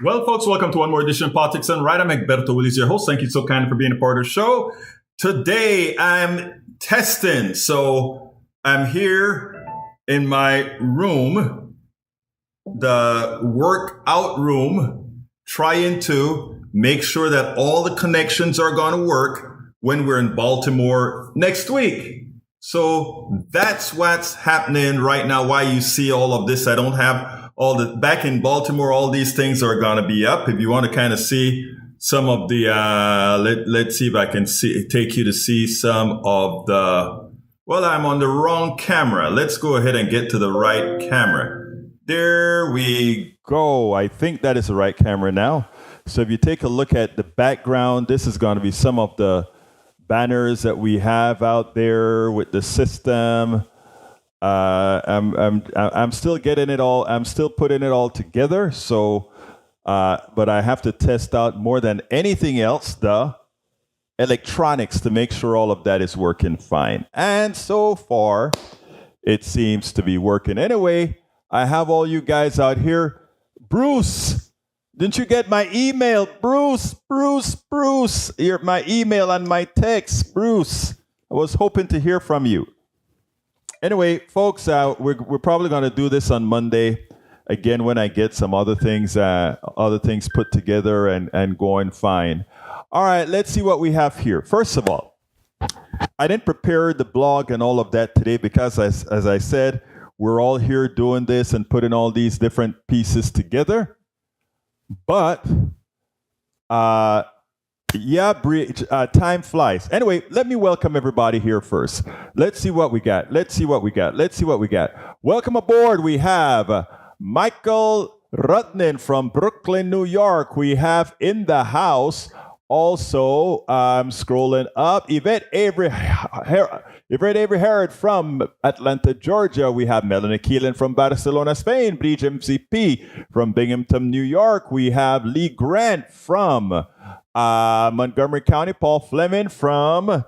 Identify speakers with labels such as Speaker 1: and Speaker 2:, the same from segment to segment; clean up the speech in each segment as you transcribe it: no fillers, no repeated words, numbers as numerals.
Speaker 1: Well, folks, welcome to one more edition of Politics and Right. I'm Egberto Willis, your host. Thank you so kindly for being a part of the show. Today, I'm testing. So I'm here in my room, the workout room, trying to make sure that all the connections are going to work when we're in Baltimore next week. So that's what's happening right now. Why you see all of this. I don't have all the back in Baltimore. All these things are going to be up. If you want to kind of see some of the, let's see if I can take you to see some of the, well, I'm on the wrong camera. Let's go ahead and get to the right camera. There we go. I think that is the right camera now. So if you take a look at the background, this is going to be some of the banners that we have out there with the system. I'm still getting it all. I'm still putting it all together. So, but I have to test out more than anything else the electronics to make sure all of that is working fine. And so far, it seems to be working. Anyway, I have all you guys out here. Bruce, didn't you get my email? Bruce, my email and my text. Bruce, I was hoping to hear from you. Anyway, folks, we're probably going to do this on Monday again when I get some other things put together and going fine. All right, let's see what we have here. First of all, I didn't prepare the blog and all of that today because, as I said, we're all here doing this and putting all these different pieces together. But time flies. Anyway, let me welcome everybody here first. Let's see what we got. Welcome aboard. We have Michael Rutnin from Brooklyn, New York. We have in the house also, I'm scrolling up, Yvette Avery Herod from Atlanta, Georgia. We have Melanie Keelan from Barcelona, Spain. Bridge MCP from Binghamton, New York. We have Lee Grant from Montgomery County. Paul Fleming from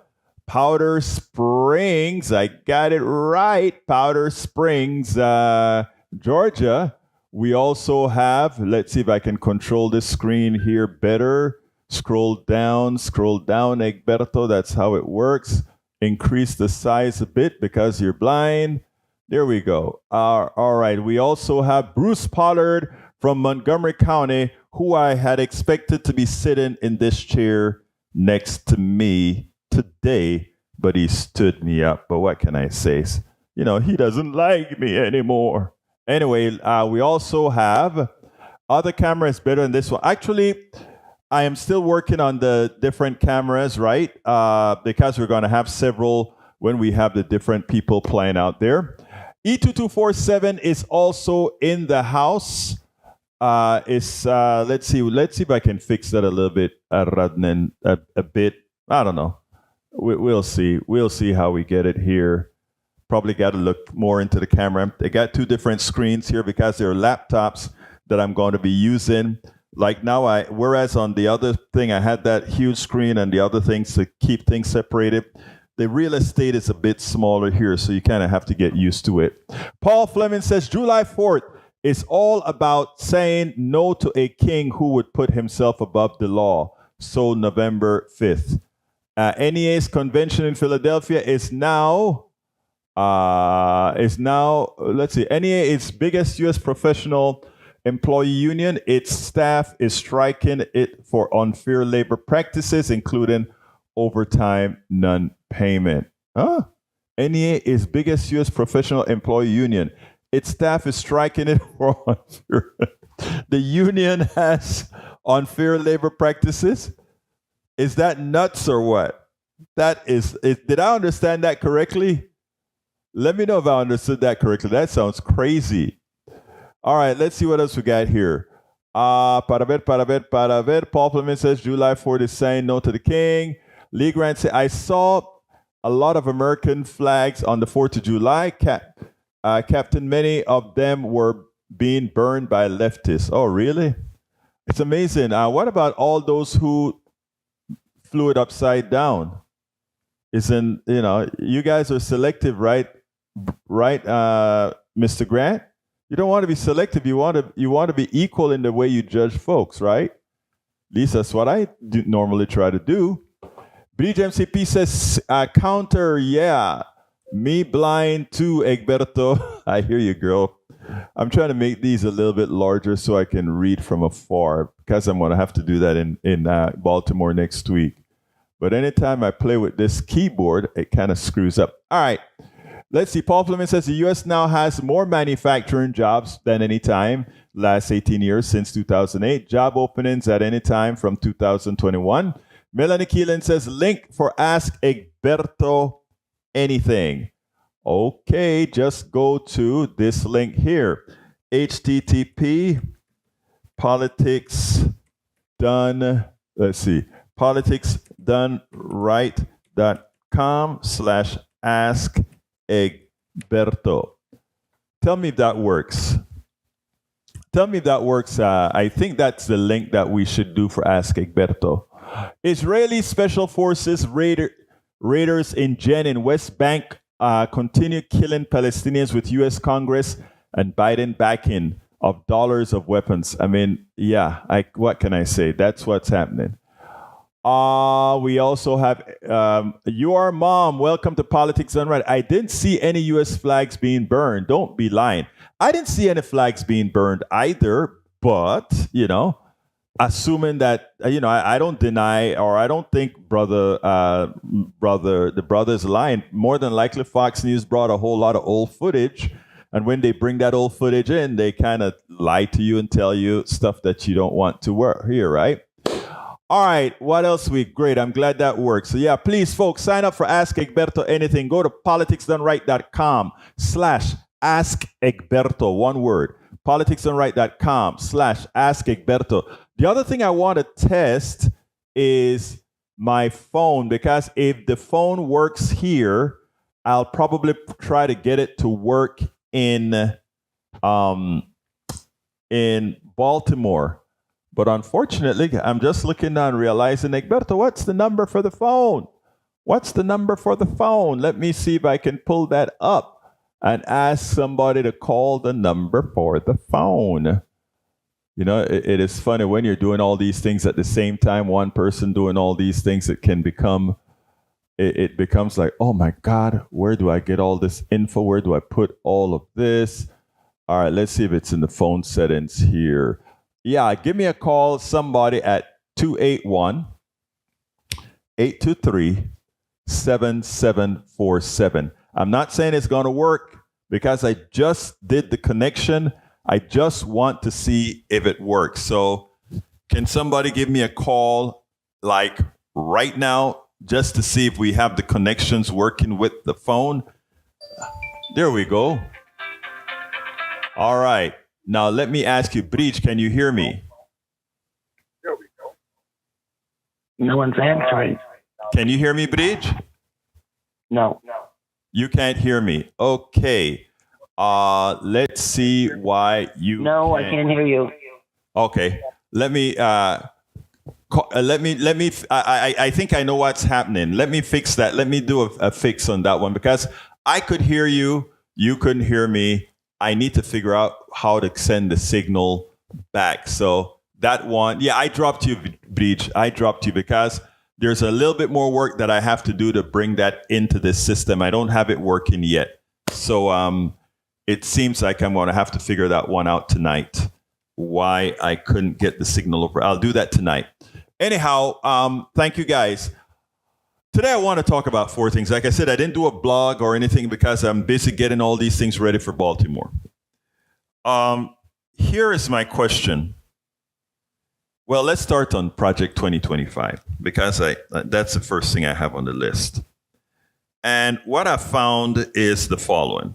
Speaker 1: Powder Springs. I got it right. Powder Springs, Georgia. We also have, let's see if I can control this screen here better. Scroll down, Egberto. That's how it works. Increase the size a bit because you're blind. There we go. All right. We also have Bruce Pollard from Montgomery County, who I had expected to be sitting in this chair next to me today, but he stood me up. But what can I say? You know, he doesn't like me anymore. Anyway, we also have other cameras better than this one. Actually, I am still working on the different cameras, right? Because we're going to have several when we have the different people playing out there. E2247 is also in the house. Let's see if I can fix that a little bit, Radnan, a bit. I don't know. We'll see. We'll see how we get it here. Probably got to look more into the camera. I got two different screens here because they're laptops that I'm going to be using. Like now, whereas on the other thing, I had that huge screen and the other things to keep things separated. The real estate is a bit smaller here, so you kind of have to get used to it. Paul Fleming says, July 4th is all about saying no to a king who would put himself above the law. So November 5th. NEA's convention in Philadelphia is now, let's see, NEA is biggest U.S. professional employee union. Its staff is striking it for unfair labor practices, including overtime non-payment. NEA is biggest U.S. professional employee union. Its staff is striking it for unfair. The union has unfair labor practices. Is that nuts or what? Did I understand that correctly? Let me know if I understood that correctly. That sounds crazy. All right, let's see what else we got here. Para ver. Paul Fleming says July 4th is saying no to the king. Lee Grant says, I saw a lot of American flags on the 4th of July. Captain, many of them were being burned by leftists. Oh, really? It's amazing. What about all those who flew it upside down? You guys are selective, right? Right, Mr. Grant? You don't want to be selective. You want to be equal in the way you judge folks, right? At least that's what I normally try to do. Bridge MCP says, counter, yeah. Me blind too, Egberto. I hear you, girl. I'm trying to make these a little bit larger so I can read from afar because I'm going to have to do that in Baltimore next week. But anytime I play with this keyboard, it kind of screws up. All right. Let's see. Paul Fleming says the U.S. now has more manufacturing jobs than any time last 18 years since 2008. Job openings at any time from 2021. Melanie Keelan says link for Ask Egberto anything. Okay, just go to this link here. HTTP politicsdoneright.com/ask Egberto. Tell me if that works. I think that's the link that we should do for Ask Egberto. Israeli Special Forces raiders in Jenin, West Bank, continue killing Palestinians with U.S. Congress and Biden backing of dollars of weapons. I mean, yeah, what can I say? That's what's happening. We also have Your Mom. Welcome to Politics Done Right. I didn't see any U.S. flags being burned. Don't be lying. I didn't see any flags being burned either, but, assuming that, I don't deny or I don't think the brother's lying. More than likely, Fox News brought a whole lot of old footage. And when they bring that old footage in, they kind of lie to you and tell you stuff that you don't want to hear, right? All right, what else great. I'm glad that works. So yeah, please, folks, sign up for Ask Egberto Anything. Go to politicsdoneright.com/Ask Egberto, one word. politicsdoneright.com/Ask Egberto. The other thing I want to test is my phone, because if the phone works here, I'll probably try to get it to work in Baltimore. But unfortunately, I'm just looking down, realizing, Egberto, what's the number for the phone? Let me see if I can pull that up and ask somebody to call the number for the phone. It is funny when you're doing all these things at the same time, one person doing all these things, it becomes like, oh my God, where do I get all this info? Where do I put all of this? All right, let's see if it's in the phone settings here. Yeah, give me a call, somebody, at 281-823-7747. I'm not saying it's going to work because I just did the connection. I just want to see if it works. So can somebody give me a call like right now just to see if we have the connections working with the phone? There we go. All right. Now, let me ask you, Breach, can you hear me?
Speaker 2: There we go.
Speaker 3: No one's answering.
Speaker 1: Can you hear me, Breach?
Speaker 3: No.
Speaker 1: You can't hear me. Okay. Let's see why you
Speaker 3: No, I can't hear you.
Speaker 1: Okay. Let me I think I know what's happening. Let me fix that. Let me do a fix on that one, because I could hear you. You couldn't hear me. I need to figure out how to send the signal back. So that one, yeah, I dropped you, Breach. I dropped you because there's a little bit more work that I have to do to bring that into this system. I don't have it working yet. So it seems like I'm going to have to figure that one out tonight, why I couldn't get the signal over. I'll do that tonight. Anyhow, thank you guys. Today I want to talk about four things. Like I said, I didn't do a blog or anything because I'm busy getting all these things ready for Baltimore. Here is my question. Well, let's start on Project 2025 because that's the first thing I have on the list. And what I found is the following.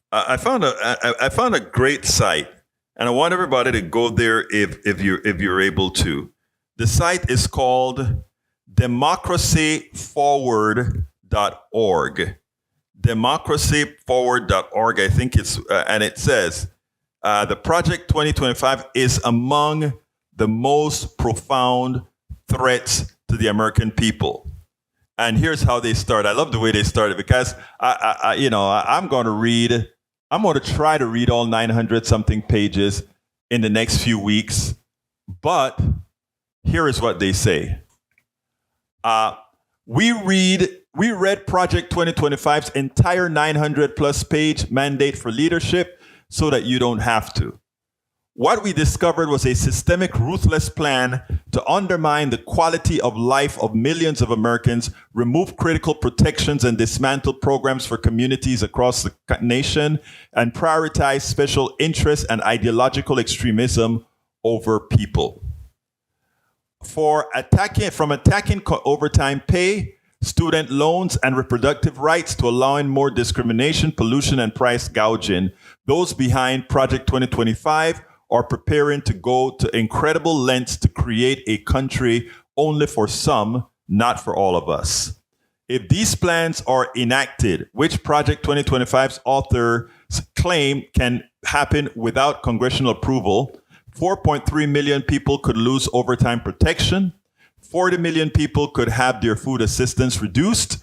Speaker 1: I found a great site, and I want everybody to go there if you're able to. The site is called democracyforward.org. Democracyforward.org, I think it's, and it says, the Project 2025 is among the most profound threats to the American people. And here's how they start. I love the way they started because I'm going to read I'm going to try to read all 900 something pages in the next few weeks, but here is what they say. We read Project 2025's entire 900 plus page mandate for leadership so that you don't have to. What we discovered was a systemic, ruthless plan to undermine the quality of life of millions of Americans, remove critical protections and dismantle programs for communities across the nation, and prioritize special interests and ideological extremism over people. From attacking overtime pay, student loans, and reproductive rights to allowing more discrimination, pollution, and price gouging, those behind Project 2025 are preparing to go to incredible lengths to create a country only for some, not for all of us. If these plans are enacted, which Project 2025's authors claim can happen without congressional approval, 4.3 million people could lose overtime protection, 40 million people could have their food assistance reduced,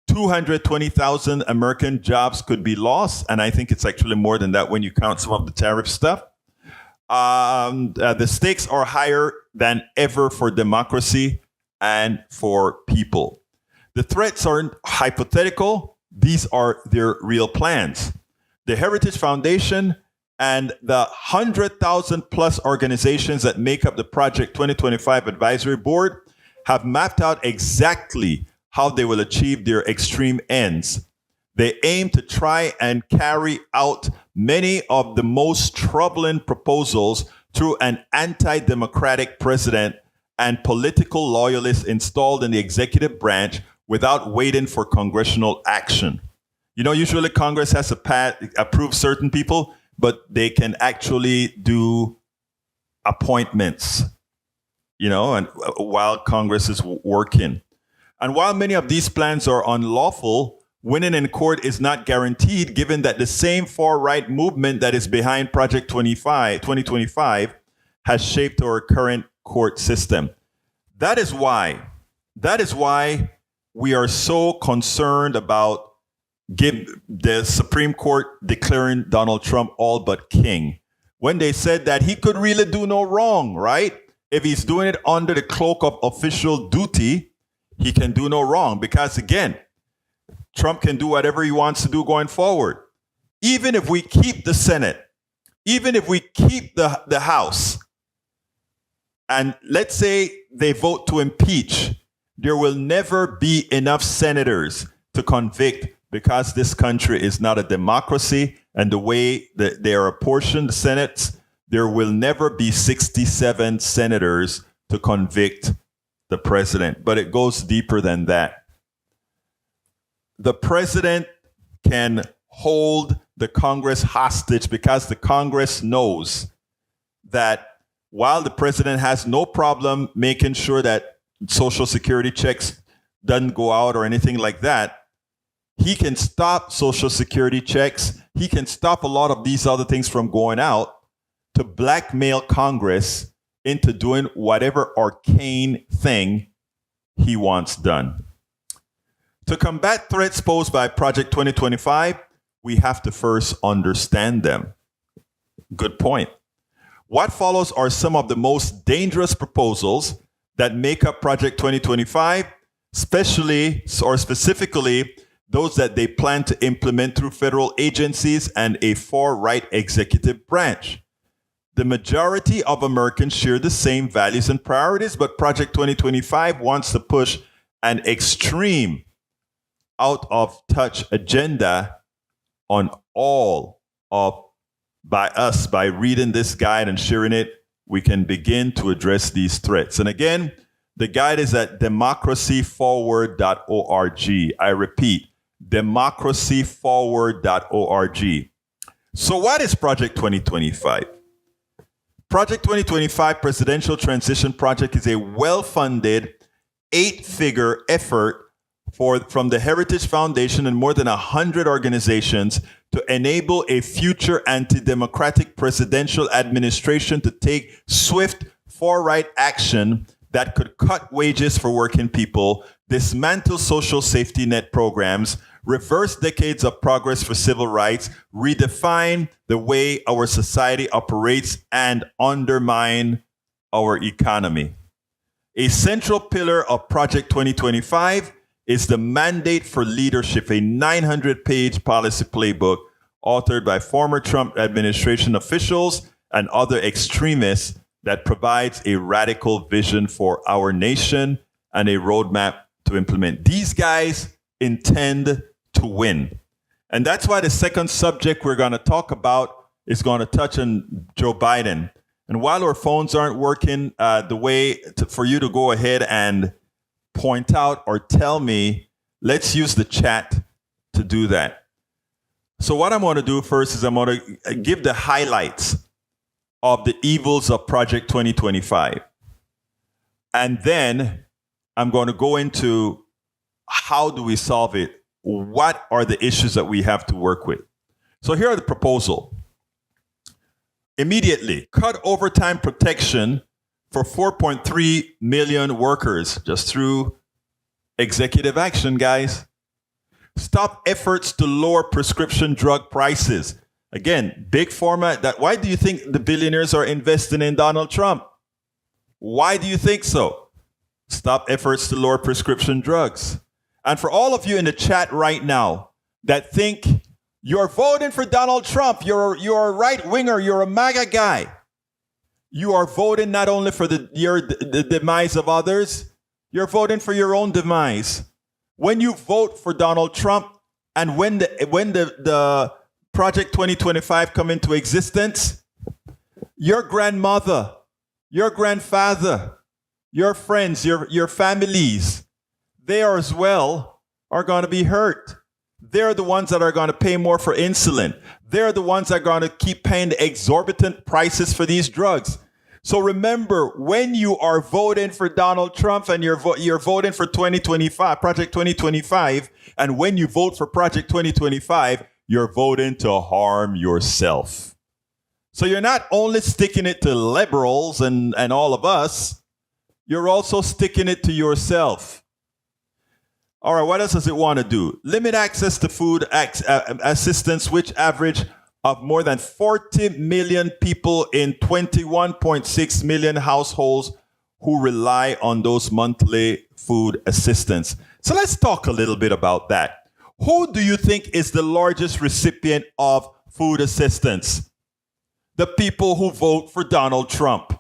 Speaker 1: 220,000 American jobs could be lost, and I think it's actually more than that when you count some of the tariff stuff. The stakes are higher than ever for democracy and for people. The threats aren't hypothetical. These are their real plans. The Heritage Foundation and the 100,000 plus organizations that make up the Project 2025 Advisory Board have mapped out exactly how they will achieve their extreme ends. They aim to try and carry out many of the most troubling proposals through an anti-democratic president and political loyalists installed in the executive branch without waiting for congressional action. You know, usually Congress has to approve certain people, but they can actually do appointments, you know, and while Congress is working. And while many of these plans are unlawful, winning in court is not guaranteed, given that the same far-right movement that is behind Project 2025 has shaped our current court system. That is why we are so concerned about the Supreme Court declaring Donald Trump all but king, when they said that he could really do no wrong, right? If he's doing it under the cloak of official duty, he can do no wrong, because again, Trump can do whatever he wants to do going forward. Even if we keep the Senate, even if we keep the House, and let's say they vote to impeach, there will never be enough senators to convict, because this country is not a democracy, and the way that they are apportioned, the Senates, there will never be 67 senators to convict the president. But it goes deeper than that. The president can hold the Congress hostage because the Congress knows that while the president has no problem making sure that Social Security checks doesn't go out or anything like that, he can stop Social Security checks. He can stop a lot of these other things from going out to blackmail Congress into doing whatever arcane thing he wants done. To combat threats posed by Project 2025, we have to first understand them. Good point. What follows are some of the most dangerous proposals that make up Project 2025, specifically those that they plan to implement through federal agencies and a far-right executive branch. The majority of Americans share the same values and priorities, but Project 2025 wants to push an extreme, out-of-touch agenda on all of by reading this guide and sharing it. We can begin to address these threats. And again, the guide is at democracyforward.org. I repeat, democracyforward.org. So what is Project 2025? Project 2025 Presidential Transition Project is a well-funded 8-figure effort from the Heritage Foundation and more than 100 organizations to enable a future anti-democratic presidential administration to take swift far-right action that could cut wages for working people, dismantle social safety net programs, reverse decades of progress for civil rights, redefine the way our society operates, and undermine our economy. A central pillar of Project 2025 is the Mandate for Leadership, a 900-page policy playbook authored by former Trump administration officials and other extremists that provides a radical vision for our nation and a roadmap to implement. These guys intend to win. And that's why the second subject we're going to talk about is going to touch on Joe Biden. And while our phones aren't working the way for you to go ahead and point out or tell me, let's use the chat to do that. So what I'm going to do first is I'm going to give the highlights of the evils of Project 2025. And then I'm going to go into how do we solve it? What are the issues that we have to work with? So here are the proposal. Immediately, cut overtime protection for 4.3 million workers just through executive action, guys. Stop efforts to lower prescription drug prices. Again, big pharma. Why do you think the billionaires are investing in Donald Trump? Why do you think so? Stop efforts to lower prescription drugs. And for all of you in the chat right now that think you're voting for Donald Trump, you're a right winger, you're a MAGA guy. You are voting not only for the demise of others, you're voting for your own demise. When you vote for Donald Trump and when the Project 2025 come into existence, your grandmother, your grandfather, your friends, your families, they are as well are going to be hurt. They're the ones that are going to pay more for insulin. They're the ones that are going to keep paying the exorbitant prices for these drugs. So remember, when you are voting for Donald Trump and you're voting for 2025, Project 2025, and when you vote for Project 2025, you're voting to harm yourself. So you're not only sticking it to liberals and all of us, you're also sticking it to yourself. All right, what else does it want to do? Limit access to food assistance, which average of more than 40 million people in 21.6 million households who rely on those monthly food assistance. So let's talk a little bit about that. Who do you think is the largest recipient of food assistance? The people who vote for Donald Trump.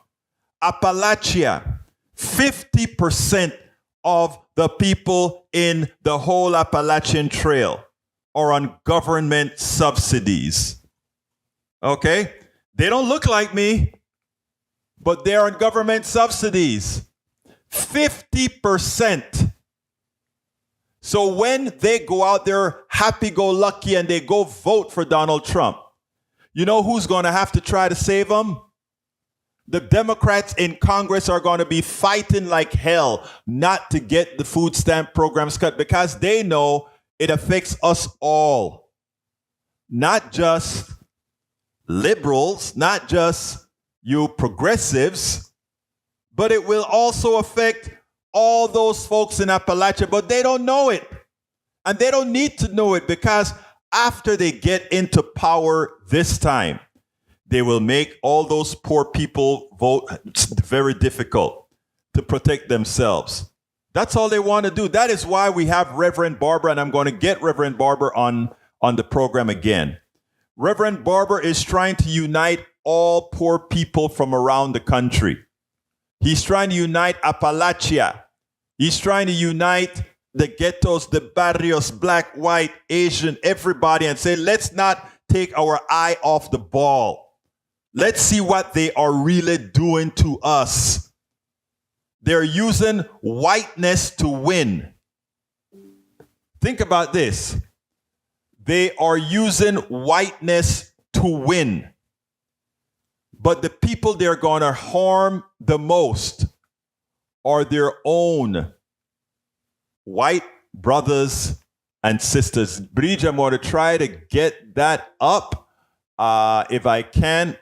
Speaker 1: Appalachia, 50% of the people in the whole Appalachian Trail are on government subsidies. Okay? They don't look like me, but they're on government subsidies. 50%. So when they go out there happy-go-lucky and they go vote for Donald Trump, you know who's going to have to try to save them? The Democrats in Congress are going to be fighting like hell not to get the food stamp programs cut because they know it affects us all. Not just liberals, not just you progressives, but it will also affect all those folks in Appalachia, but they don't know it. And they don't need to know it because after they get into power this time, they will make all those poor people vote very difficult to protect themselves. That's all they want to do. That is why we have Reverend Barber, and I'm going to get Reverend Barber on the program again. Reverend Barber is trying to unite all poor people from around the country. He's trying to unite Appalachia. He's trying to unite the ghettos, the barrios, black, white, Asian, everybody, and say, let's not take our eye off the ball. Let's see what they are really doing to us. They're using whiteness to win. Think about this. They are using whiteness to win. But the people they're going to harm the most are their own white brothers and sisters. Bridge, I'm going to try to get that up if I can.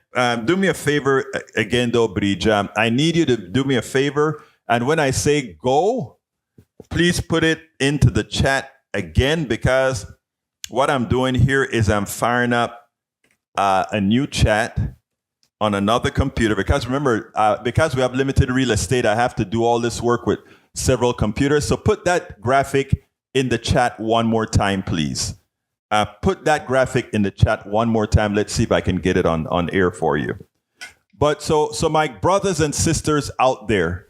Speaker 1: Do me a favor again, though, Bridge. I need you to do me a favor. And when I say go, please put it into the chat again because what I'm doing here is I'm firing up a new chat on another computer because remember, because we have limited real estate, I have to do all this work with several computers. So put that graphic in the chat one more time, please. Put that graphic in the chat one more time. Let's see if I can get it on air for you. But so my brothers and sisters out there,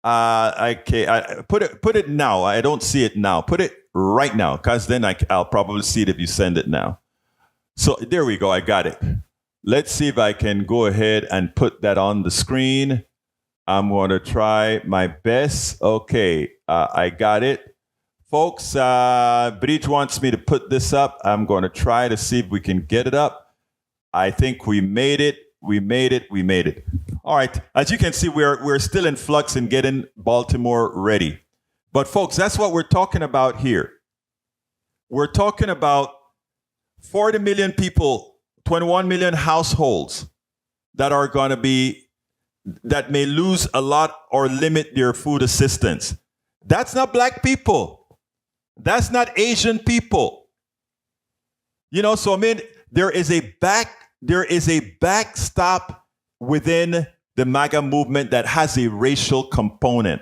Speaker 1: put it now. I don't see it now. Put it right now, because then I'll probably see it if you send it now. So there we go. I got it. Let's see if I can go ahead and put that on the screen. I'm going to try my best. Okay, I got it. Folks, Bridge wants me to put this up. I'm going to try to see if we can get it up. I think we made it. We made it. All right. As you can see, we're still in flux in getting Baltimore ready. But folks, that's what we're talking about here. We're talking about 40 million people, 21 million households that may lose a lot or limit their food assistance. That's not black people. That's not Asian people. So I mean, there is a backstop within the MAGA movement that has a racial component.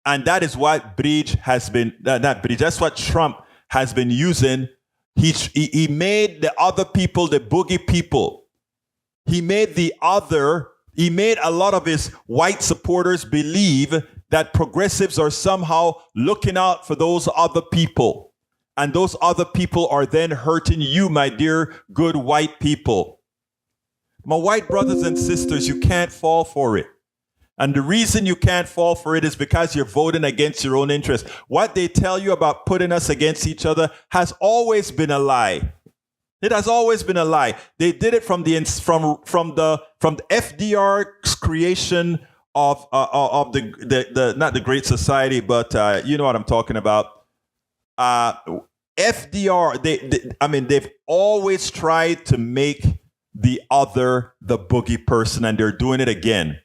Speaker 1: And that is what that's what Trump has been using. He made the other people, the boogie people. He made a lot of his white supporters believe that progressives are somehow looking out for those other people. And those other people are then hurting you, my dear, good white people. My white brothers and sisters, you can't fall for it. And the reason you can't fall for it is because you're voting against your own interests. What they tell you about putting us against each other has always been a lie. It has always been a lie. They did it from the FDR's creation of the not the Great Society, but you know what I'm talking about. FDR, they've always tried to make the other the boogie person, and they're doing it again.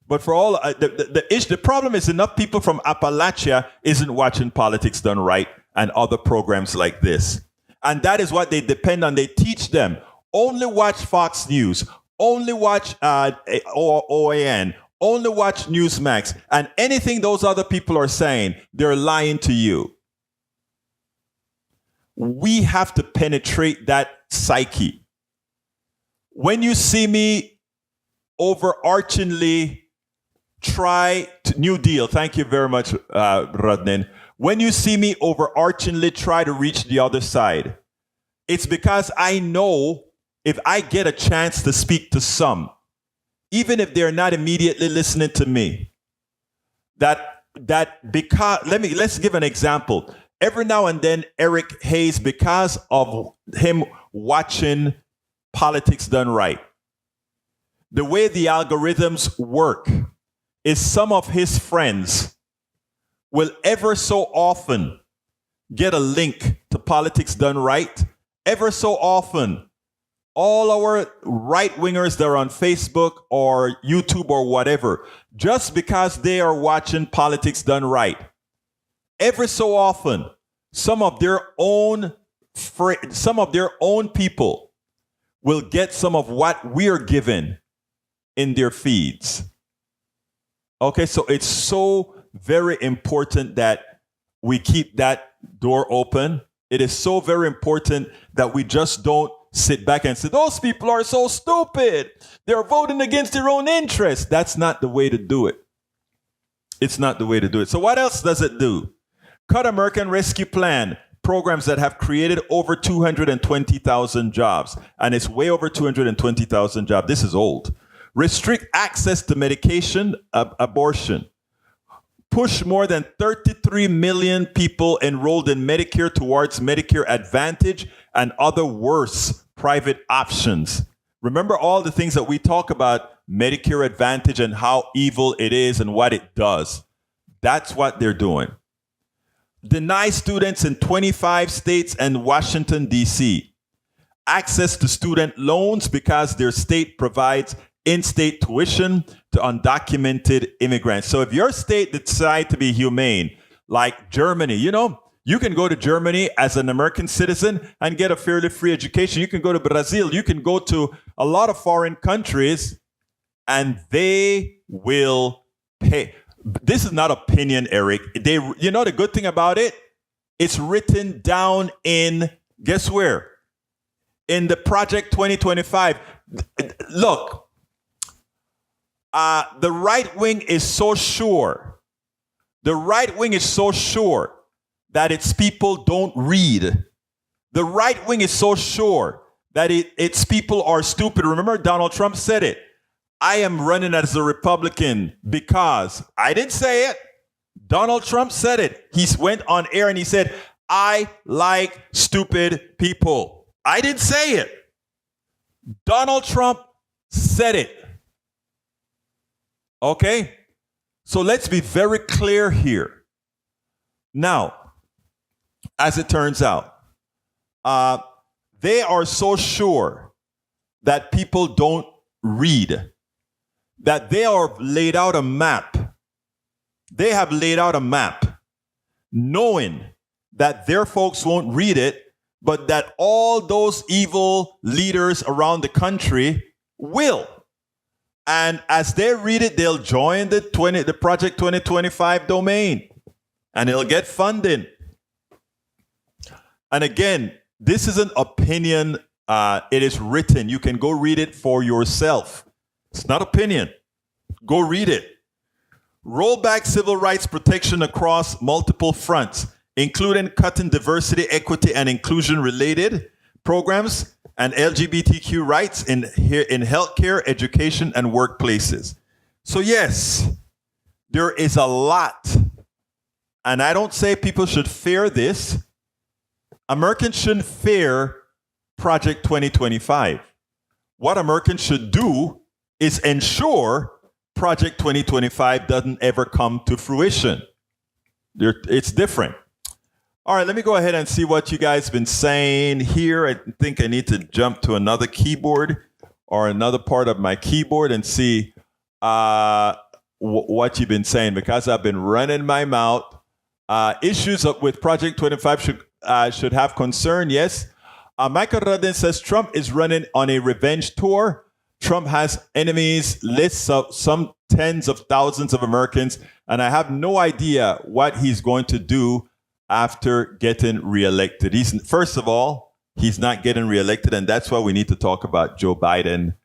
Speaker 1: But for all the problem is enough people from Appalachia isn't watching Politics Done Right and other programs like this, and that is what they depend on. They teach them only watch Fox News, only watch OAN, only watch Newsmax, and anything those other people are saying, they're lying to you. We have to penetrate that psyche. When you see me overarchingly try to New Deal, thank you very much, Rodnin. When you see me overarchingly try to reach the other side, it's because I know if I get a chance to speak to some, even if they're not immediately listening to me, let's give an example. Every now and then, Eric Hayes, because of him watching Politics Done Right, the way the algorithms work is some of his friends will ever so often get a link to Politics Done Right. Ever so often, all our right-wingers that are on Facebook or YouTube or whatever, just because they are watching Politics Done Right, every so often, some of their own people will get some of what we're given in their feeds. Okay, so it's so very important that we keep that door open. It is so very important that we just don't sit back and say, those people are so stupid. They're voting against their own interests. That's not the way to do it. It's not the way to do it. So what else does it do? Cut American Rescue Plan, programs that have created over 220,000 jobs. And it's way over 220,000 jobs. This is old. Restrict access to medication, abortion. Push more than 33 million people enrolled in Medicare towards Medicare Advantage and other worse private options. Remember all the things that we talk about Medicare Advantage and how evil it is and what it does. That's what they're doing. Deny students in 25 states and Washington, D.C. access to student loans because their state provides in-state tuition to undocumented immigrants. So if your state decides to be humane, like Germany, You can go to Germany as an American citizen and get a fairly free education. You can go to Brazil. You can go to a lot of foreign countries and they will pay. This is not opinion, Eric. You know the good thing about it? It's written down in, guess where? In the Project 2025. Look, the right wing is so sure. The right wing is so sure that its people don't read. The right wing is so sure that its people are stupid. Remember, Donald Trump said it. I am running as a Republican because I didn't say it. Donald Trump said it. He went on air and he said, I like stupid people. I didn't say it. Donald Trump said it. Okay? So let's be very clear here. Now, as it turns out, they are so sure that people don't read, that they are laid out a map. They have laid out a map, knowing that their folks won't read it, but that all those evil leaders around the country will. And as they read it, they'll join the Project 2025 domain, and it'll get funding. And again, this is an opinion. It is written. You can go read it for yourself. It's not opinion. Go read it. Roll back civil rights protection across multiple fronts, including cutting diversity, equity, and inclusion related programs and LGBTQ rights in healthcare, education, and workplaces. So yes, there is a lot. And I don't say people should fear this. Americans shouldn't fear Project 2025. What Americans should do is ensure Project 2025 doesn't ever come to fruition. It's different. All right, let me go ahead and see what you guys have been saying here. I think I need to jump to another keyboard or another part of my keyboard and see what you've been saying, because I've been running my mouth. Issues with Project 25 should have concern, yes. Michael Radin says Trump is running on a revenge tour. Trump has enemies, lists of some tens of thousands of Americans, and I have no idea what he's going to do after getting reelected. First of all, he's not getting reelected, and that's why we need to talk about Joe Biden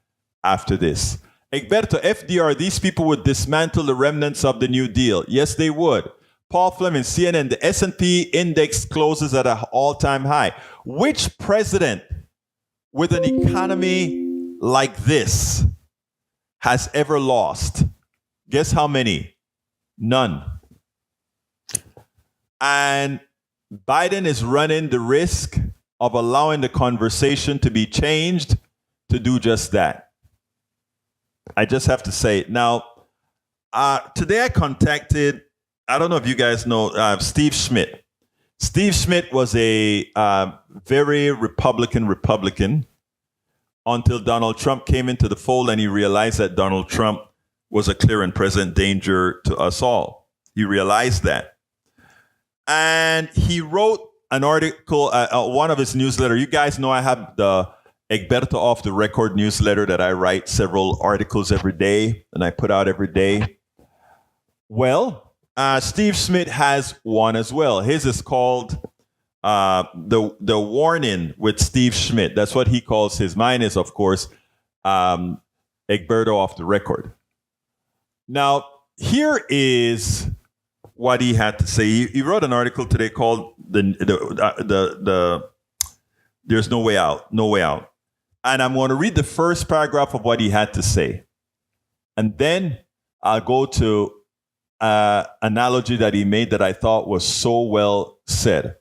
Speaker 1: after this. Egberto, FDR, these people would dismantle the remnants of the New Deal. Yes, they would. Paul Fleming, CNN, the S&P index closes at an all-time high. Which president with an economy like this has ever lost? Guess how many? None. And Biden is running the risk of allowing the conversation to be changed to do just that. I just have to say it. Now, today I contacted, I don't know if you guys know, Steve Schmidt. Steve Schmidt was a very Republican until Donald Trump came into the fold and he realized that Donald Trump was a clear and present danger to us all. He realized that. And he wrote an article, one of his newsletters. You guys know I have the Egberto Off the Record newsletter that I write several articles every day and I put out every day. Well, Steve Schmidt has one as well. His is called the Warning with Steve Schmidt. That's what he calls his. Mine is, of course, Egberto Off the Record. Now, here is what he had to say. He wrote an article today called the There's No Way Out, No Way Out. And I'm going to read the first paragraph of what he had to say. And then I'll go to analogy that he made that I thought was so well said.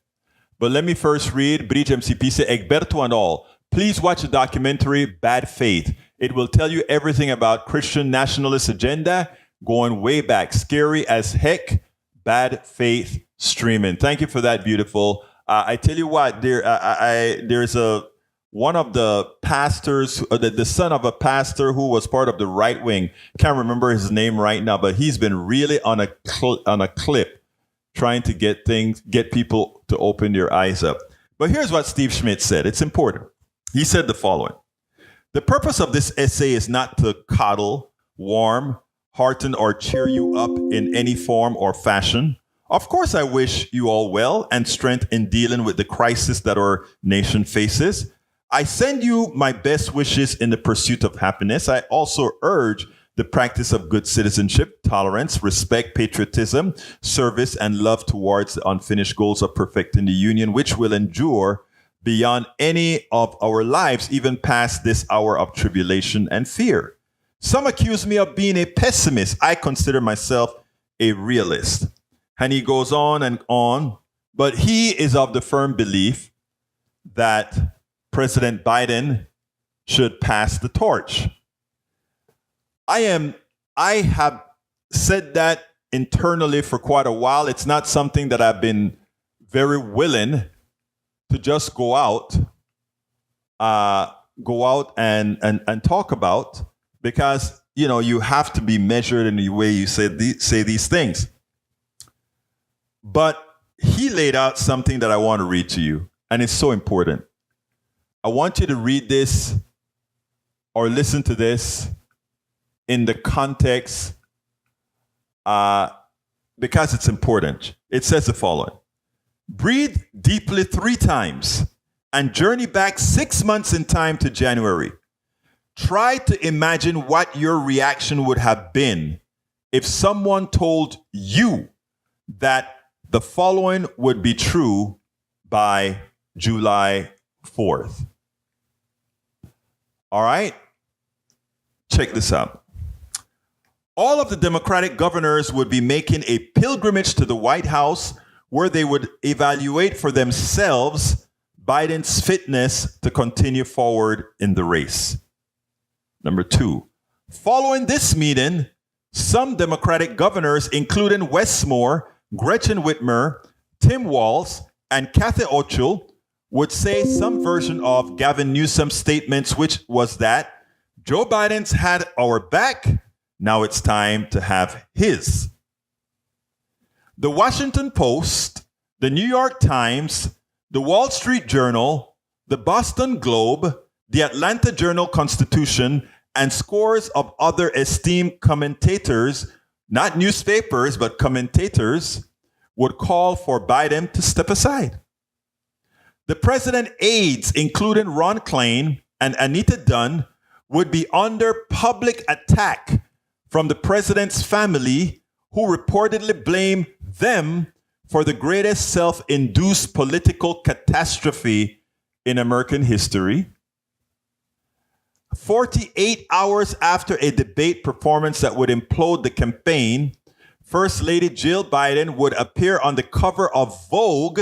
Speaker 1: But let me first read. Bridge MCP say, Egberto and all, please watch the documentary Bad Faith. It will tell you everything about Christian nationalist agenda going way back. Scary as heck. Bad Faith streaming. Thank you for that, beautiful. I tell you what, there's one of the pastors, the son of a pastor who was part of the right wing. Can't remember his name right now, but he's been really on a clip trying to get people to open their eyes up. But here's what Steve Schmidt said. It's important. He said the following. The purpose of this essay is not to coddle, warm, hearten, or cheer you up in any form or fashion. Of course, I wish you all well and strength in dealing with the crisis that our nation faces. I send you my best wishes in the pursuit of happiness. I also urge the practice of good citizenship, tolerance, respect, patriotism, service, and love towards the unfinished goals of perfecting the union, which will endure beyond any of our lives, even past this hour of tribulation and fear. Some accuse me of being a pessimist. I consider myself a realist. And he goes on and on, but he is of the firm belief that President Biden should pass the torch. I have said that internally for quite a while. It's not something that I've been very willing to just go out and talk about, because you have to be measured in the way you say these things. But he laid out something that I want to read to you, and it's so important. I want you to read this or listen to this in the context because it's important. It says the following. Breathe deeply 3 times and journey back 6 months in time to January. Try to imagine what your reaction would have been if someone told you that the following would be true by July 4th. All right? Check this out. All of the Democratic governors would be making a pilgrimage to the White House where they would evaluate for themselves Biden's fitness to continue forward in the race. Number 2, following this meeting, some Democratic governors, including Wes Moore, Gretchen Whitmer, Tim Walz, and Kathy Hochul, would say some version of Gavin Newsom's statements, which was that Joe Biden's had our back. Now it's time to have his. The Washington Post, the New York Times, the Wall Street Journal, the Boston Globe, the Atlanta Journal-Constitution, and scores of other esteemed commentators, not newspapers, but commentators, would call for Biden to step aside. The president's aides, including Ron Klain and Anita Dunn, would be under public attack from the president's family, who reportedly blame them for the greatest self-induced political catastrophe in American history. 48 hours after a debate performance that would implode the campaign, First Lady Jill Biden would appear on the cover of Vogue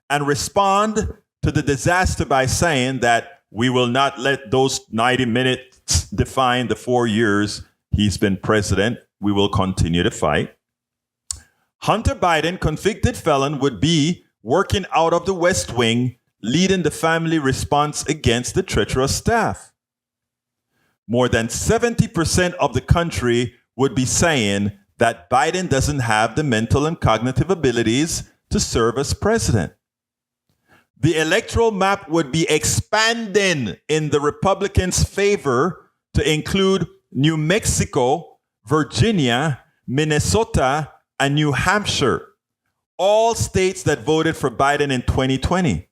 Speaker 1: and respond to the disaster by saying that we will not let those 90 minutes define the 4 years he's been president. We will continue to fight. Hunter Biden, convicted felon, would be working out of the West Wing, leading the family response against the treacherous staff. More than 70% of the country would be saying that Biden doesn't have the mental and cognitive abilities to serve as president. The electoral map would be expanding in the Republicans' favor to include New Mexico, Virginia, Minnesota, and New Hampshire, all states that voted for Biden in 2020.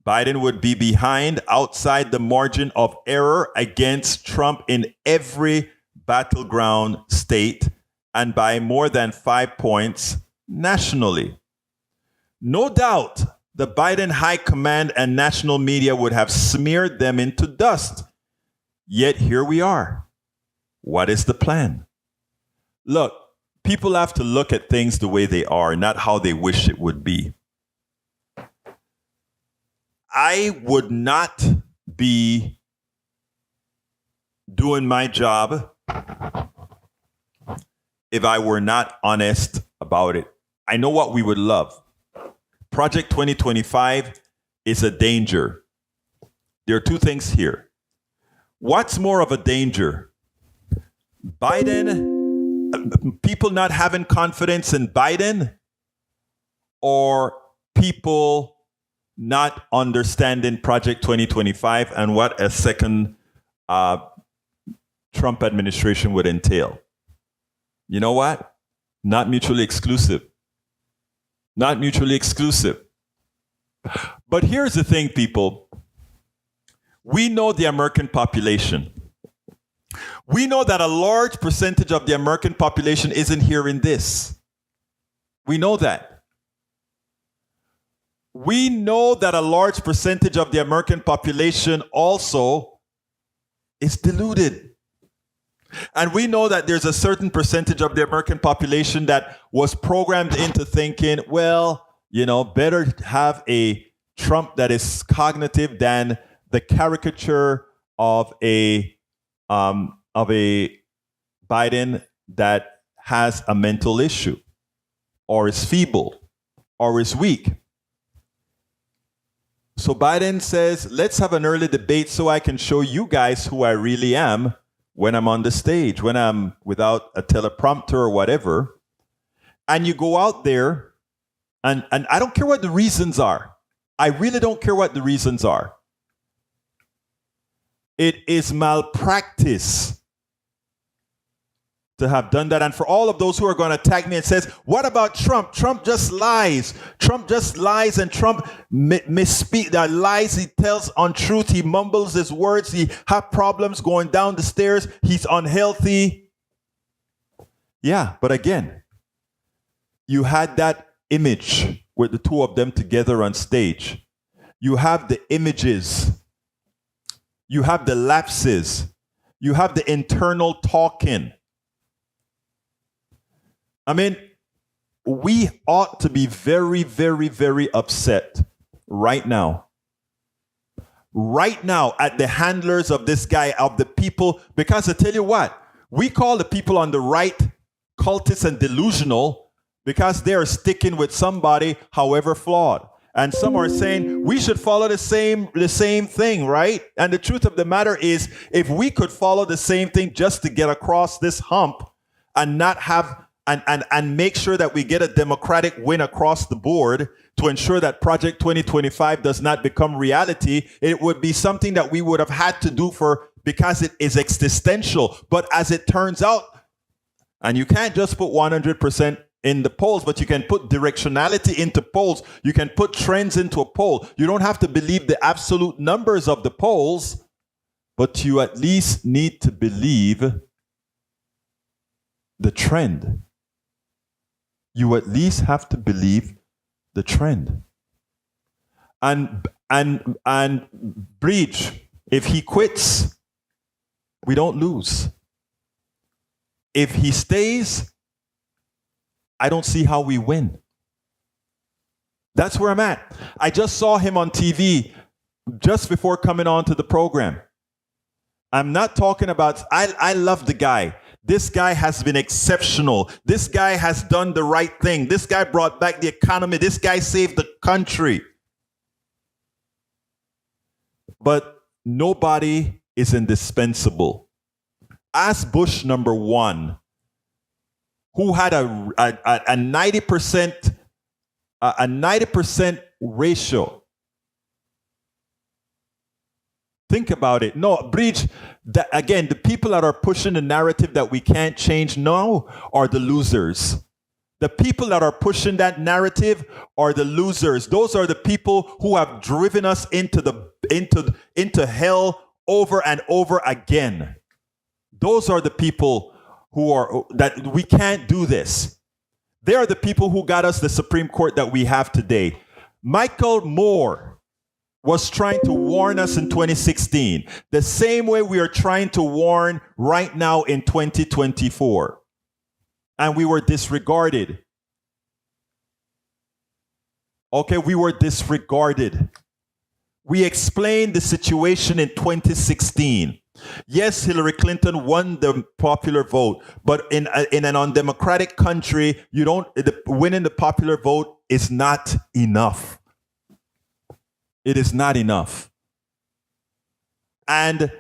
Speaker 1: Biden would be behind outside the margin of error against Trump in every battleground state and by more than 5 points nationally. No doubt the Biden high command and national media would have smeared them into dust. Yet here we are. What is the plan? Look, people have to look at things the way they are, not how they wish it would be. I would not be doing my job if I were not honest about it. I know what we would love. Project 2025 is a danger. There are 2 things here. What's more of a danger? Biden, people not having confidence in Biden, or people not understanding Project 2025 and what a second Trump administration would entail? You know what? Not mutually exclusive. Not mutually exclusive. But here's the thing, people. We know the American population. We know that a large percentage of the American population isn't hearing this. We know that. We know that a large percentage of the American population also is deluded. And we know that there's a certain percentage of the American population that was programmed into thinking, well, you know, better have a Trump that is cognitive than the caricature of a Biden that has a mental issue, or is feeble, or is weak. So Biden says, let's have an early debate so I can show you guys who I really am when I'm on the stage, when I'm without a teleprompter or whatever. And you go out there, and I don't care what the reasons are. I really don't care what the reasons are. It is malpractice to have done that. And for all of those who are going to attack me and says, what about Trump? Trump just lies. Trump just lies, and Trump misspeaks. That lies. He tells untruth. He mumbles his words. He has problems going down the stairs. He's unhealthy. Yeah, but again, you had that image with the two of them together on stage. You have the images. You have the lapses. You have the internal talking. I mean, we ought to be very, very, very upset right now. Right now at the handlers of this guy, of the people, because I tell you what, we call the people on the right cultists and delusional because they are sticking with somebody, however flawed. And some are saying we should follow the same thing, right? And the truth of the matter is, if we could follow the same thing just to get across this hump and not have and make sure that we get a democratic win across the board to ensure that Project 2025 does not become reality, it would be something that we would have had to do because it is existential. But as it turns out, and you can't just put 100% in the polls, but you can put directionality into polls. You can put trends into a poll. You don't have to believe the absolute numbers of the polls, but you at least need to believe the trend. You at least have to believe the trend. And Breach, if he quits, we don't lose. If he stays, I don't see how we win. That's where I'm at. I just saw him on TV just before coming on to the program. I'm not talking about, I love the guy. This guy has been exceptional. This guy has done the right thing. This guy brought back the economy. This guy saved the country. But nobody is indispensable. Ask Bush number one, who had a 90% a 90% ratio. Think about it. No, Bridge, that, again, the people that are pushing the narrative that we can't change now are the losers. The people that are pushing that narrative are the losers. Those are the people who have driven us into hell over and over again. Those are the people who are that we can't do this. They are the people who got us the Supreme Court that we have today. Michael Moore was trying to warn us in 2016, the same way we are trying to warn right now in 2024. And we were disregarded. Okay, we were disregarded. We explained the situation in 2016. Yes, Hillary Clinton won the popular vote, but in an undemocratic country, winning the popular vote is not enough. It is not enough. And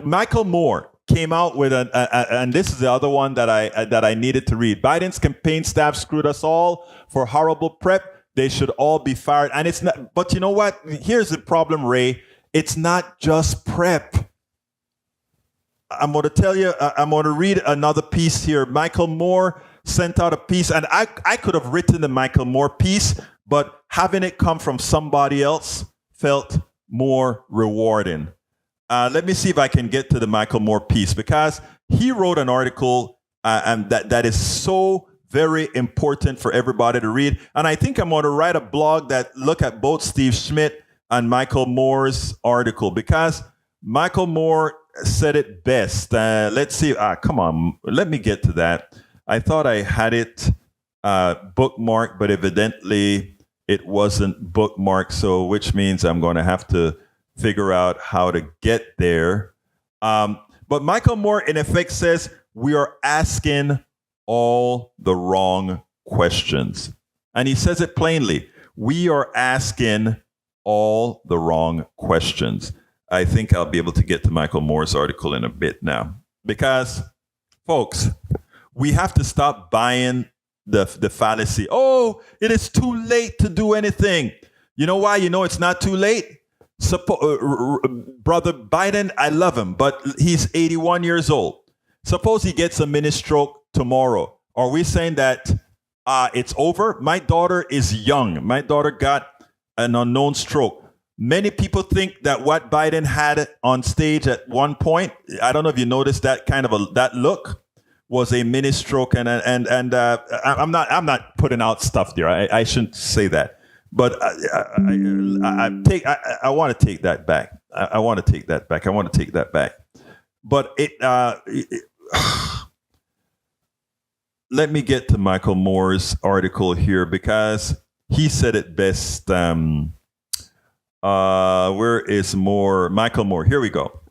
Speaker 1: Michael Moore came out with and this is the other one that I needed to read. Biden's campaign staff screwed us all for horrible prep. They should all be fired. And it's not, but you know what? Here's the problem, Ray. It's not just prep. I'm going to tell you, I'm going to read another piece here. Michael Moore sent out a piece, and I could have written the Michael Moore piece, but having it come from somebody else felt more rewarding. Let me see if I can get to the Michael Moore piece, because he wrote an article and that is so very important for everybody to read. And I think I'm going to write a blog that look at both Steve Schmidt and Michael Moore's article, because Michael Moore said it best. Let's see. Come on. Let me get to that. I thought I had it bookmarked, but evidently it wasn't bookmarked. So which means I'm going to have to figure out how to get there. But Michael Moore, in effect, says we are asking all the wrong questions. And he says it plainly. We are asking all the wrong questions. I think I'll be able to get to Michael Moore's article in a bit now. Because, folks, we have to stop buying the fallacy. Oh, it is too late to do anything. You know why? You know it's not too late? Brother Biden, I love him, but he's 81 years old. Suppose he gets a mini stroke tomorrow. Are we saying that it's over? My daughter is young. My daughter got an unknown stroke. Many people think that what Biden had on stage at one point, I don't know if you noticed that kind of that look, was a mini stroke. And I'm not putting out stuff there. I shouldn't say that. But I want to take that back. I want to take that back. I want to take that back. But let me get to Michael Moore's article here, because he said it best. Where is Moore? Michael Moore. Here we go.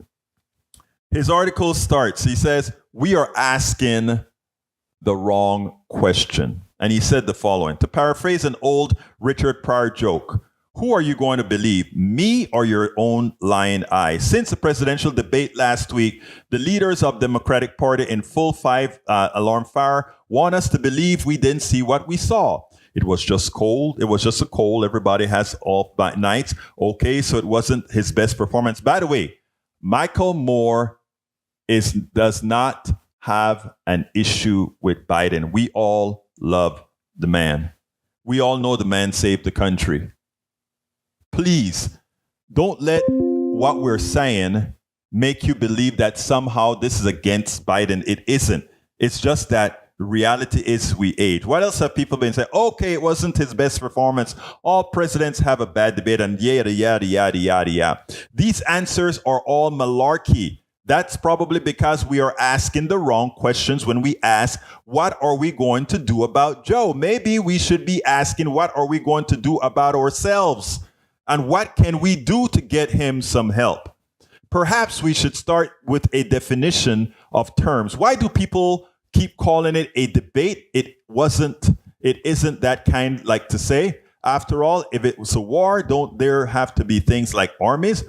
Speaker 1: His article starts. He says, we are asking the wrong question. And he said the following, to paraphrase an old Richard Pryor joke, who are you going to believe, me or your own lying eye? Since the presidential debate last week, the leaders of the Democratic Party in full alarm fire want us to believe we didn't see what we saw. It was just cold. It was just a cold. Everybody has off nights. Okay, so it wasn't his best performance. By the way, Michael Moore does not have an issue with Biden. We all love the man. We all know the man saved the country. Please don't let what we're saying make you believe that somehow this is against Biden. It isn't. It's just that reality is we age. What else have people been saying? Okay, it wasn't his best performance. All presidents have a bad debate, and yada, yada, yada, yada, yada. These answers are all malarkey. That's probably because we are asking the wrong questions when we ask, what are we going to do about Joe? Maybe we should be asking, what are we going to do about ourselves? And what can we do to get him some help? Perhaps we should start with a definition of terms. Why do people keep calling it a debate? It isn't that kind, like to say. After all, if it was a war, don't there have to be things like armies?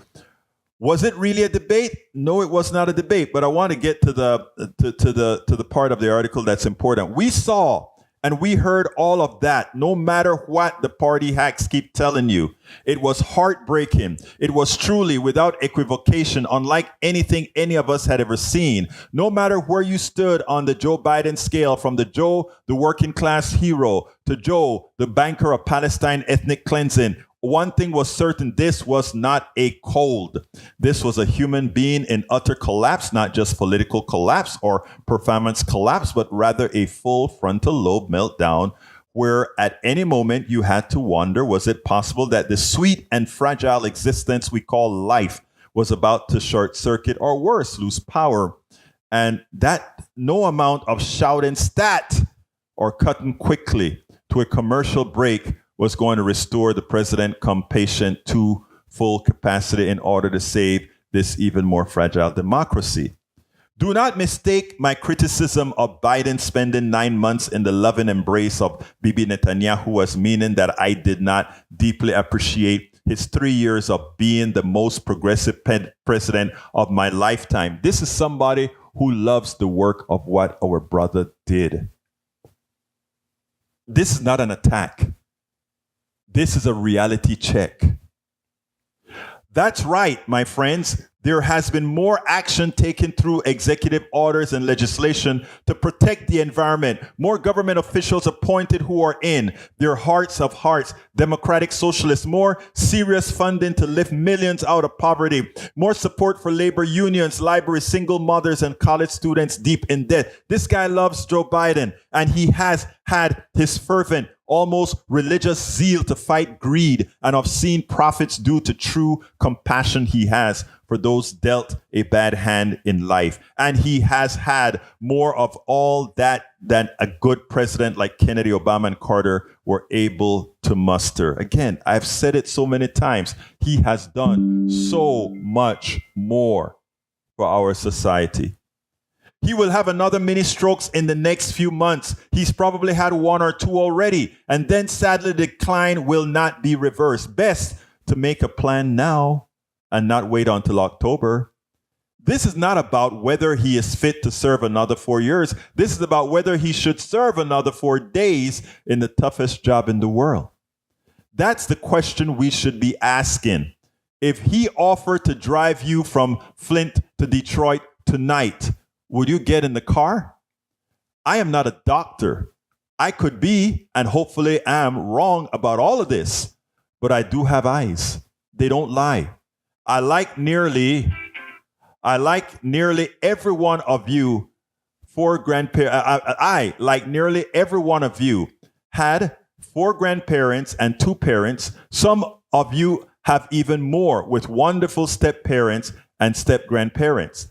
Speaker 1: Was it really a debate? No, it was not a debate. But I want to get to the part of the article that's important. We saw and we heard all of that, no matter what the party hacks keep telling you. It was heartbreaking. It was truly, without equivocation, unlike anything any of us had ever seen. No matter where you stood on the Joe Biden scale, from the Joe, the working class hero, to Joe, the banker of Palestine ethnic cleansing, one thing was certain: this was not a cold. This was a human being in utter collapse, not just political collapse or performance collapse, but rather a full frontal lobe meltdown, where at any moment you had to wonder, was it possible that the sweet and fragile existence we call life was about to short circuit, or worse, lose power? And that no amount of shouting stat or cutting quickly to a commercial break was going to restore the president come patient to full capacity in order to save this even more fragile democracy. Do not mistake my criticism of Biden spending 9 months in the loving embrace of Bibi Netanyahu as meaning that I did not deeply appreciate his 3 years of being the most progressive president of my lifetime. This is somebody who loves the work of what our brother did. This is not an attack. This is a reality check. That's right, my friends. There has been more action taken through executive orders and legislation to protect the environment. More government officials appointed who are in their hearts of hearts, democratic socialists. More serious funding to lift millions out of poverty. More support for labor unions, libraries, single mothers, and college students deep in debt. This guy loves Joe Biden, and he has had his fervent, almost religious zeal to fight greed and obscene profits due to true compassion he has for those dealt a bad hand in life. And he has had more of all that than a good president like Kennedy, Obama, and Carter were able to muster. Again, I've said it so many times. He has done so much more for our society. He will have another mini strokes in the next few months. He's probably had one or two already. And then sadly, the decline will not be reversed. Best to make a plan now and not wait until October. This is not about whether he is fit to serve another 4 years. This is about whether he should serve another 4 days in the toughest job in the world. That's the question we should be asking. If he offered to drive you from Flint to Detroit tonight, would you get in the car? I am not a doctor. I could be, and hopefully am, wrong about all of this, but I do have eyes. They don't lie. I like nearly every one of you, four grandparents. I, like nearly every one of you, had 4 grandparents and 2 parents. Some of you have even more with wonderful step parents and step grandparents.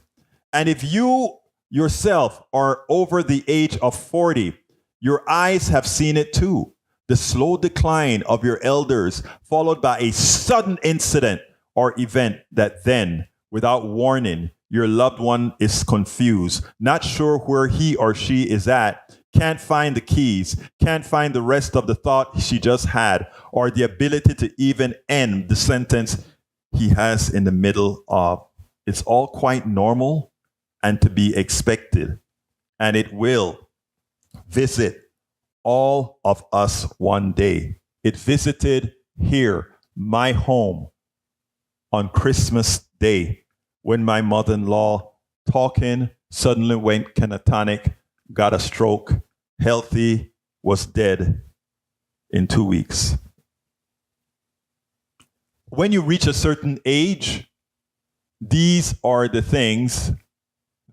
Speaker 1: And if you yourself are over the age of 40, your eyes have seen it too. The slow decline of your elders, followed by a sudden incident or event that then, without warning, your loved one is confused, not sure where he or she is at, can't find the keys, can't find the rest of the thought she just had, or the ability to even end the sentence he has in the middle of. It's all quite normal and to be expected, and it will visit all of us one day. It visited here, my home, on Christmas Day, when my mother-in-law, talking, suddenly went catatonic, got a stroke, healthy, was dead in 2 weeks. When you reach a certain age, these are the things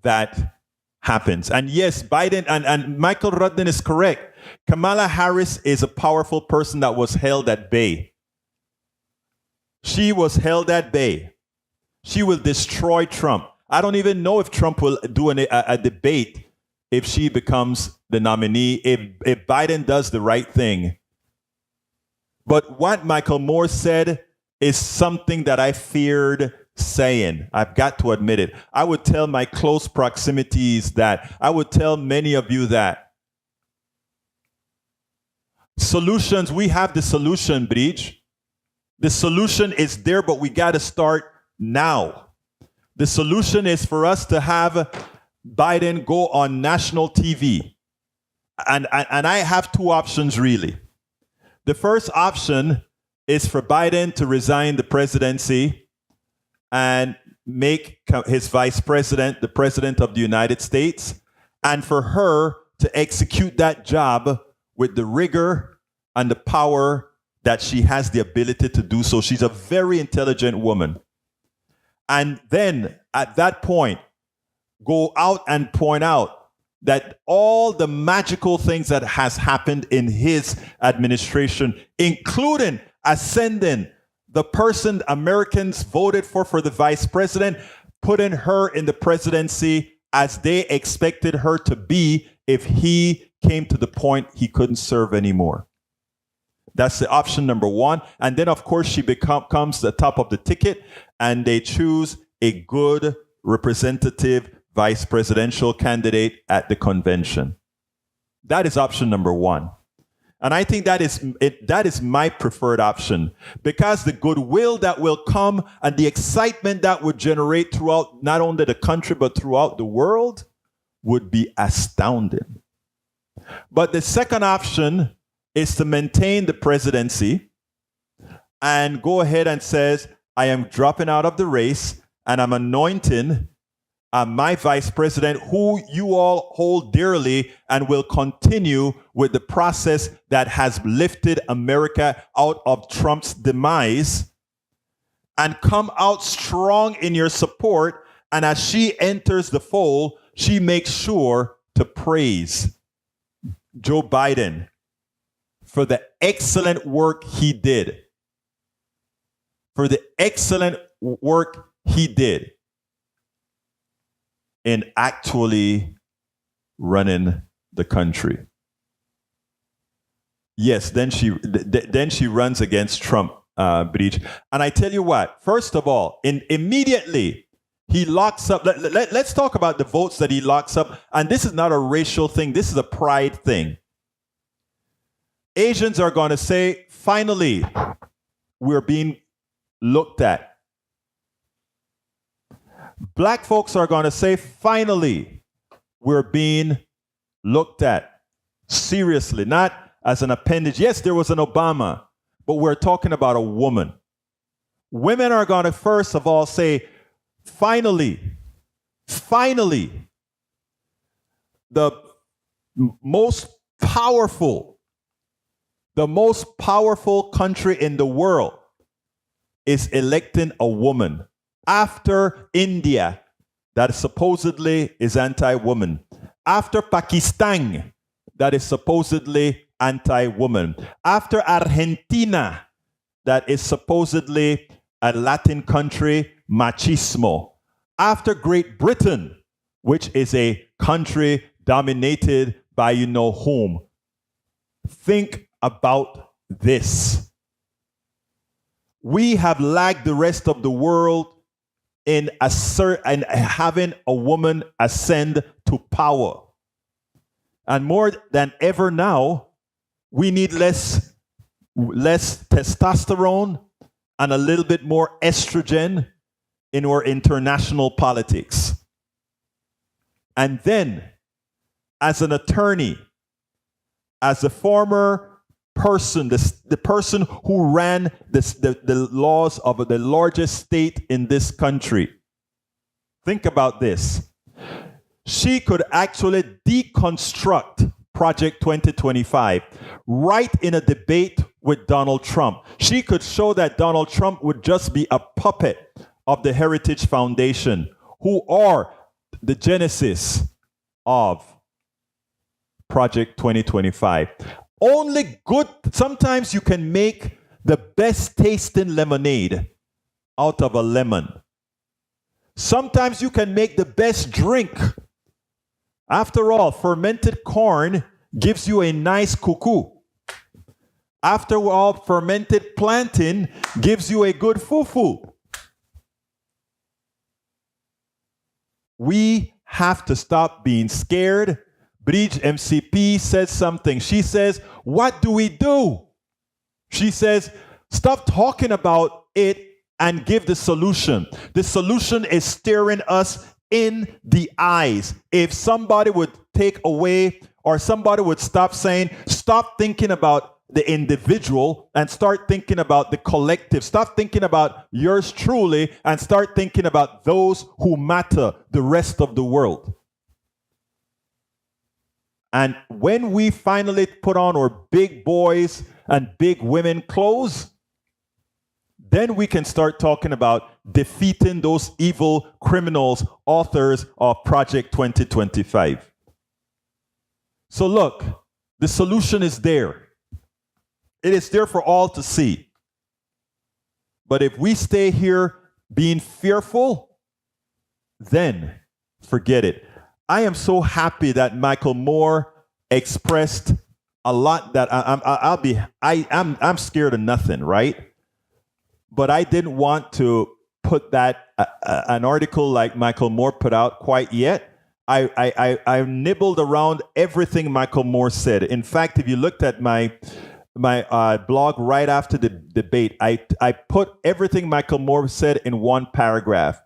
Speaker 1: that happens. And yes, Biden and Michael Rudden is correct. Kamala Harris is a powerful person that was held at bay. She was held at bay. She will destroy Trump. I don't even know if Trump will do a debate if she becomes the nominee, if Biden does the right thing. But what Michael Moore said is something that I feared saying. I've got to admit it. I would tell my close proximities that. I would tell many of you that. Solutions, we have the solution, Bridge. The solution is there, but we got to start now. The solution is for us to have Biden go on national TV. And I have 2 options, really. The first option is for Biden to resign the presidency and make his vice president the president of the United States, and for her to execute that job with the rigor and the power that she has the ability to do so. She's a very intelligent woman. And then at that point, go out and point out that all the magical things that has happened in his administration, including ascending the person Americans voted for the vice president, putting her in the presidency as they expected her to be if he came to the point he couldn't serve anymore. That's the option number 1. And then, of course, she becomes the top of the ticket, and they choose a good representative vice presidential candidate at the convention. That is option number 1. And I think that is my preferred option, because the goodwill that will come and the excitement that would generate throughout not only the country but throughout the world would be astounding. But the second option is to maintain the presidency and go ahead and says, I am dropping out of the race and I'm anointing my vice president, who you all hold dearly, and will continue with the process that has lifted America out of Trump's demise, and come out strong in your support. And as she enters the fold, she makes sure to praise Joe Biden for the excellent work he did. For the excellent work he did in actually running the country. Yes, then she runs against Trump, Breach. And I tell you what, first of all, immediately he locks up. Let's talk about the votes that he locks up. And this is not a racial thing. This is a pride thing. Asians are going to say, finally, we're being looked at. Black folks are going to say, finally, we're being looked at seriously, not as an appendage. Yes, there was an Obama, but we're talking about a woman. Women are going to first of all say, finally, the most powerful country in the world is electing a woman. After India, that supposedly is anti-woman. After Pakistan, that is supposedly anti-woman. After Argentina, that is supposedly a Latin country, machismo. After Great Britain, which is a country dominated by you know whom. Think about this. We have lagged the rest of the world in having a woman ascend to power. And more than ever now, we need less testosterone and a little bit more estrogen in our international politics. And then, as an attorney, as a former person, the person who ran the laws of the largest state in this country. Think about this. She could actually deconstruct Project 2025 right in a debate with Donald Trump. She could show that Donald Trump would just be a puppet of the Heritage Foundation, who are the genesis of Project 2025. Only good, sometimes you can make the best tasting lemonade out of a lemon. Sometimes you can make the best drink. After all, fermented corn gives you a nice cuckoo. After all, fermented plantain gives you a good fufu. We have to stop being scared. Bridge MCP says something. She says, what do we do? She says, stop talking about it and give the solution. The solution is staring us in the eyes. If somebody would take away, or somebody would stop saying, stop thinking about the individual and start thinking about the collective. Stop thinking about yours truly and start thinking about those who matter, the rest of the world. And when we finally put on our big boys and big women clothes, then we can start talking about defeating those evil criminals, authors of Project 2025. So look, the solution is there. It is there for all to see. But if we stay here being fearful, then forget it. I am so happy that Michael Moore expressed a lot that I'm scared of nothing, right? But I didn't want to put that an article like Michael Moore put out quite yet. I nibbled around everything Michael Moore said. In fact, if you looked at my blog right after the debate, I put everything Michael Moore said in one paragraph.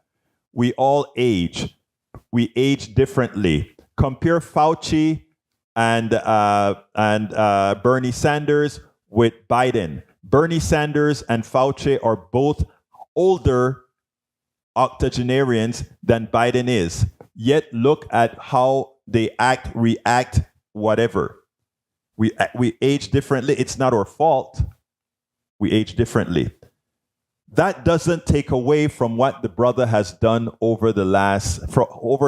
Speaker 1: We all age. We age differently. Compare Fauci and Bernie Sanders with Biden. Bernie Sanders and Fauci are both older octogenarians than Biden is. Yet look at how they act, react, whatever. We age differently. It's not our fault. We age differently. That doesn't take away from what the brother has done over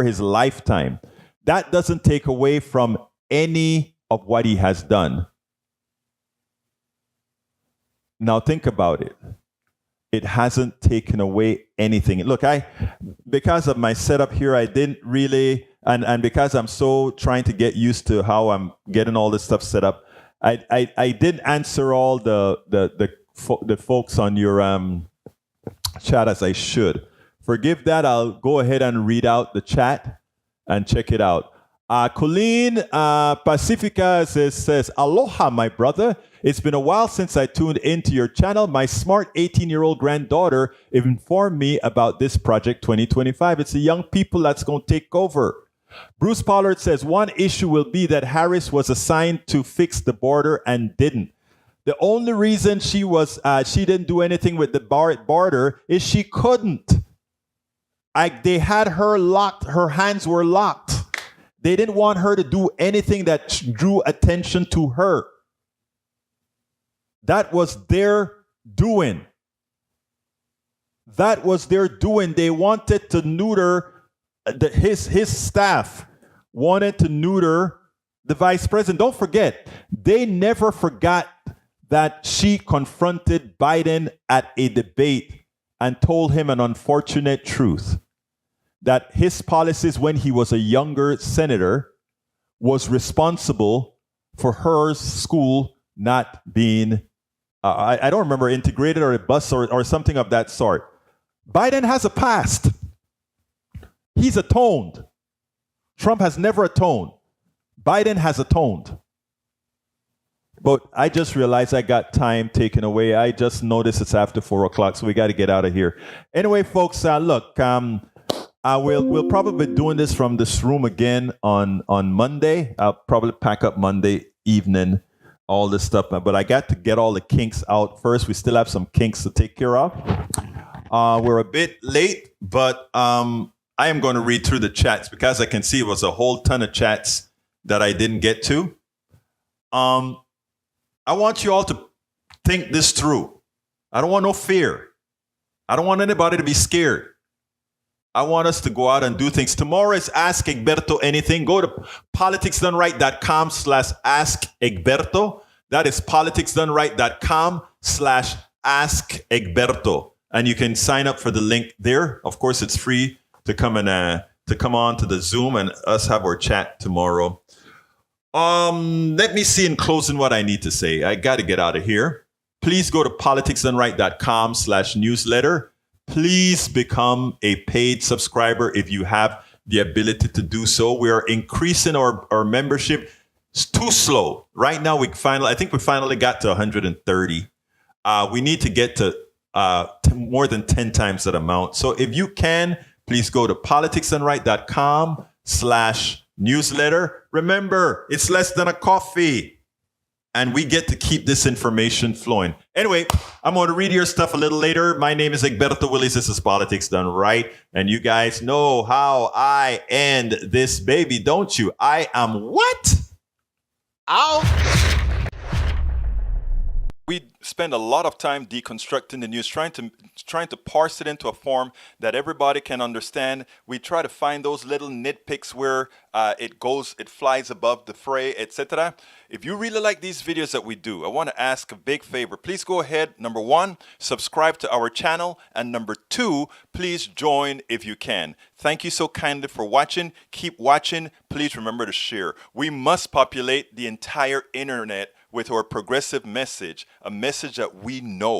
Speaker 1: his lifetime. That doesn't take away from any of what he has done. Now think about it. It hasn't taken away anything. Look, because of my setup here, I didn't really, and because I'm so trying to get used to how I'm getting all this stuff set up, I didn't answer all the folks on your chat as I should. Forgive that. I'll go ahead and read out the chat and check it out. Colleen Pacifica says, aloha, my brother. It's been a while since I tuned into your channel. My smart 18-year-old granddaughter informed me about this Project 2025. It's the young people that's going to take over. Bruce Pollard says, one issue will be that Harris was assigned to fix the border and didn't. The only reason she didn't do anything with the border is she couldn't. They had her locked. Her hands were locked. They didn't want her to do anything that drew attention to her. That was their doing. That was their doing. They wanted to neuter his staff. Wanted to neuter the vice president. Don't forget, they never forgot that she confronted Biden at a debate and told him an unfortunate truth. That his policies when he was a younger senator was responsible for her school not being, I don't remember, integrated or a bus or something of that sort. Biden has a past. He's atoned. Trump has never atoned. Biden has atoned. But I just realized I got time taken away. I just noticed it's after 4 o'clock, so we got to get out of here. Anyway, folks, look, we'll probably be doing this from this room again on Monday. I'll probably pack up Monday evening, all this stuff. But I got to get all the kinks out first. We still have some kinks to take care of. We're a bit late, but I am going to read through the chats because I can see it was a whole ton of chats that I didn't get to. I want you all to think this through. I don't want no fear. I don't want anybody to be scared. I want us to go out and do things. Tomorrow is Ask Egberto Anything. Go to politicsdoneright.com/Ask Egberto. That is politicsdoneright.com/Ask Egberto. And you can sign up for the link there. Of course, it's free to come on to the Zoom and us have our chat tomorrow. Let me see in closing what I need to say. I got to get out of here. Please go to politicsdoneright.com/newsletter. Please become a paid subscriber if you have the ability to do so. We are increasing our membership. It's too slow. Right now, I think we finally got to 130. We need to get to more than 10 times that amount. So if you can, please go to politicsdoneright.com/newsletter. Remember, it's less than a coffee. And we get to keep this information flowing. Anyway, I'm going to read your stuff a little later. My name is Egberto Willis. This is Politics Done Right. And you guys know how I end this baby, don't you? I am what? Out. We spend a lot of time deconstructing the news, trying to parse it into a form that everybody can understand. We try to find those little nitpicks where it flies above the fray, etc. If you really like these videos that we do, I want to ask a big favor. Please go ahead, number 1, subscribe to our channel, and number 2, please join if you can. Thank you so kindly for watching. Keep watching. Please remember to share. We must populate the entire internet with our progressive message, a message that we know